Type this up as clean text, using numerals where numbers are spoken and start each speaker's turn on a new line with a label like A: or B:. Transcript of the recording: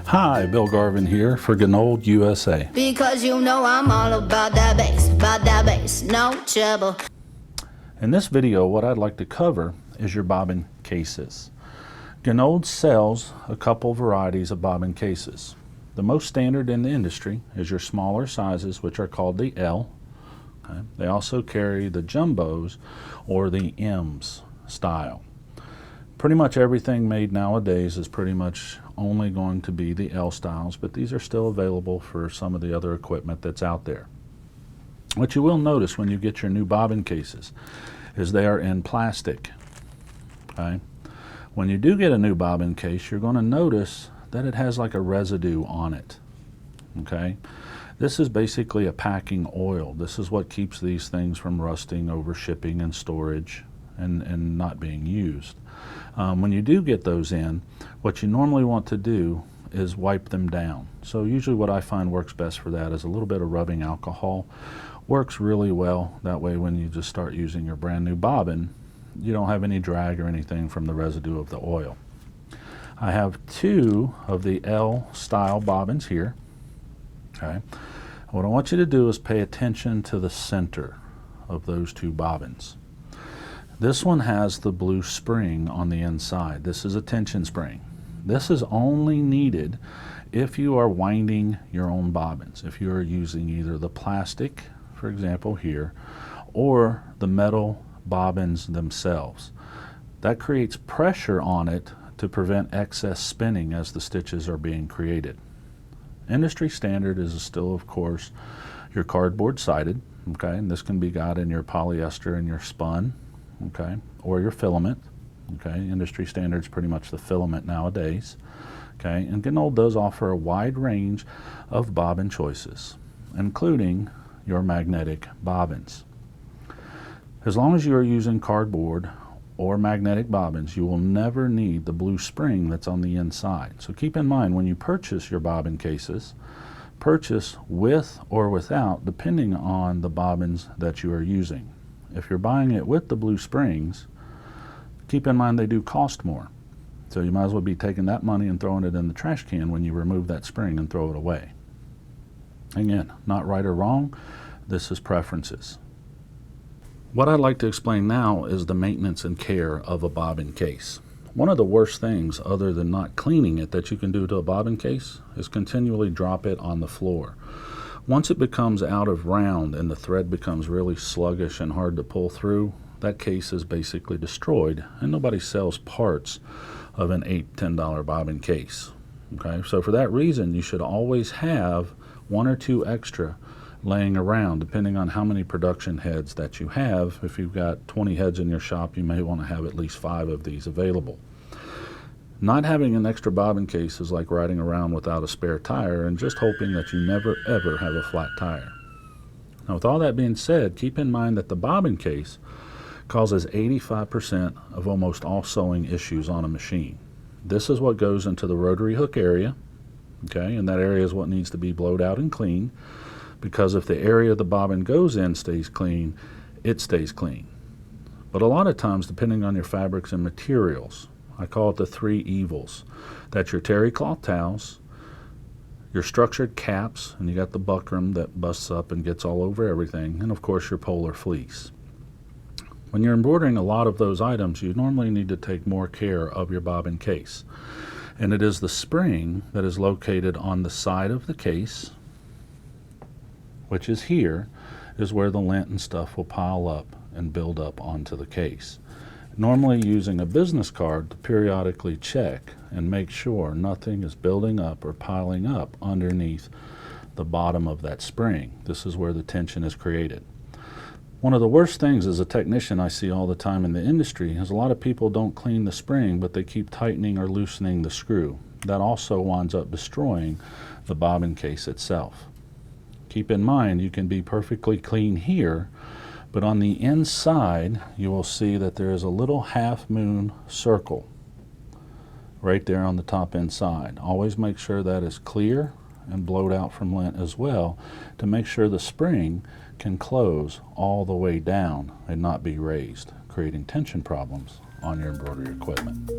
A: Hi, Bill Garvin here for Gunold USA.
B: Because you know I'm all about that bass, no trouble.
A: In this video, what I'd like to cover is your bobbin cases. Gunold sells a couple varieties of bobbin cases. The most standard in the industry is your smaller sizes, which are called the L. Okay. They also carry the jumbos or the M's style. Pretty much everything made nowadays is pretty much only going to be the L styles, but these are still available for some of the other equipment that's out there. What you will notice when you get your new bobbin cases is they are in plastic. Okay? When you do get a new bobbin case, you're going to notice that it has like a residue on it. Okay? This is basically a packing oil. This is what keeps these things from rusting over shipping and storage and not being used. When you do get those in, what you normally want to do is wipe them down. So usually what I find works best for that is a little bit of rubbing alcohol. Works really well. That way when you just start using your brand new bobbin, you don't have any drag or anything from the residue of the oil. I have two of the L style bobbins here. Okay. What I want you to do is pay attention to the center of those two bobbins. This one has the blue spring on the inside. This is a tension spring. This is only needed if you are winding your own bobbins, if you are using either the plastic, for example here, or the metal bobbins themselves. That creates pressure on it to prevent excess spinning as the stitches are being created. Industry standard is still, of course, your cardboard sided, okay, and this can be got in your polyester and your spun, okay, or your filament, okay. Industry standard is pretty much the filament nowadays, okay, and Gunold does offer a wide range of bobbin choices, including your magnetic bobbins. As long as you are using cardboard or magnetic bobbins, you will never need the blue spring that's on the inside. So keep in mind when you purchase your bobbin cases, purchase with or without, depending on the bobbins that you are using. If you're buying it with the blue springs, keep in mind they do cost more. So you might as well be taking that money and throwing it in the trash can when you remove that spring and throw it away. Again, not right or wrong, this is preferences. What I'd like to explain now is the maintenance and care of a bobbin case. One of the worst things, other than not cleaning it, that you can do to a bobbin case is continually drop it on the floor. Once it becomes out of round and the thread becomes really sluggish and hard to pull through, that case is basically destroyed, and nobody sells parts of an $8, $10 bobbin case. Okay, so for that reason, you should always have one or two extra laying around, depending on how many production heads that you have. If you've got 20 heads in your shop, you may want to have at least 5 of these available. Not having an extra bobbin case is like riding around without a spare tire and just hoping that you never ever have a flat tire. Now, with all that being said, keep in mind that the bobbin case causes 85% of almost all sewing issues on a machine. This is what goes into the rotary hook area, okay, and that area is what needs to be blowed out and clean, because if the area the bobbin goes in stays clean, it stays clean. But a lot of times, depending on your fabrics and materials, I call it the 3 evils. That's your terry cloth towels, your structured caps, and you got the buckram that busts up and gets all over everything, and of course your polar fleece. When you're embroidering a lot of those items, you normally need to take more care of your bobbin case. And it is the spring that is located on the side of the case, which is here, is where the lint and stuff will pile up and build up onto the case. Normally using a business card to periodically check and make sure nothing is building up or piling up underneath the bottom of that spring. This is where the tension is created. One of the worst things as a technician I see all the time in the industry is a lot of people don't clean the spring, but they keep tightening or loosening the screw. That also winds up destroying the bobbin case itself. Keep in mind, you can be perfectly clean here, but on the inside, you will see that there is a little half moon circle right there on the top inside. Always make sure that is clear and blowed out from lint as well to make sure the spring can close all the way down and not be raised, creating tension problems on your embroidery equipment.